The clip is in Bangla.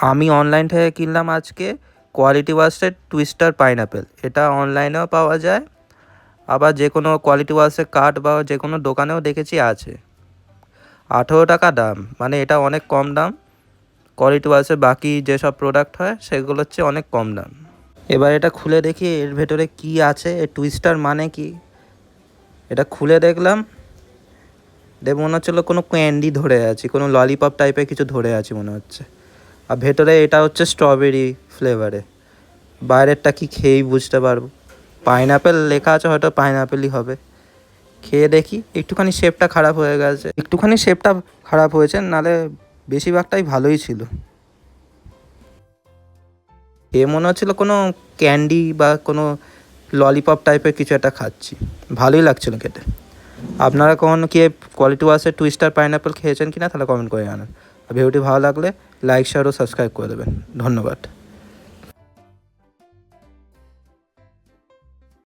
আমি অনলাইন থেকে কিনলাম আজকে কোয়ালিটি ওয়াশের টুইস্টার পাইনাপেল। এটা অনলাইনেও পাওয়া যায়, আবার যে কোনো কোয়ালিটি ওয়াশের কার্ট বা যে কোনো দোকানেও দেখেছি আছে। 18 টাকা দাম, মানে এটা অনেক কম দাম। কোয়ালিটি ওয়াশের বাকি যেসব প্রোডাক্ট হয় সেগুলো হচ্ছে অনেক কম দাম। এবার এটা খুলে দেখি এর ভেতরে কি আছে, এর টুইস্টার মানে কি। এটা খুলে দেখলাম, মনে হচ্ছিলো কোনো ক্যান্ডি ধরে আছি, কোনো ললিপপ টাইপের কিছু ধরে আছি মনে হচ্ছে। আর ভেতরে এটা হচ্ছে স্ট্রবেরি ফ্লেভারে। বাইরেরটা কি খেয়েই বুঝতে পারবো। পাইনাপেল লেখা আছে, হয়তো পাইনাপেলই হবে। খেয়ে দেখি। একটুখানি শেপটা খারাপ হয়েছে, নাহলে বেশিরভাগটাই ভালোই ছিল। মনে হচ্ছিলো কোনো ক্যান্ডি বা কোনো ললিপপ টাইপের কিছু একটা খাচ্ছি। ভালোই লাগছিলো খেতে। আপনারা কখনো কি কোয়ালিটি ওয়াশের টুইস্টার পাইনাপেল খেয়েছেন কিনা তাহলে কমেন্ট করে জানান। ভিডিওটি ভালো লাগলে লাইক শেয়ার ও সাবস্ক্রাইব করে দেবেন। ধন্যবাদ।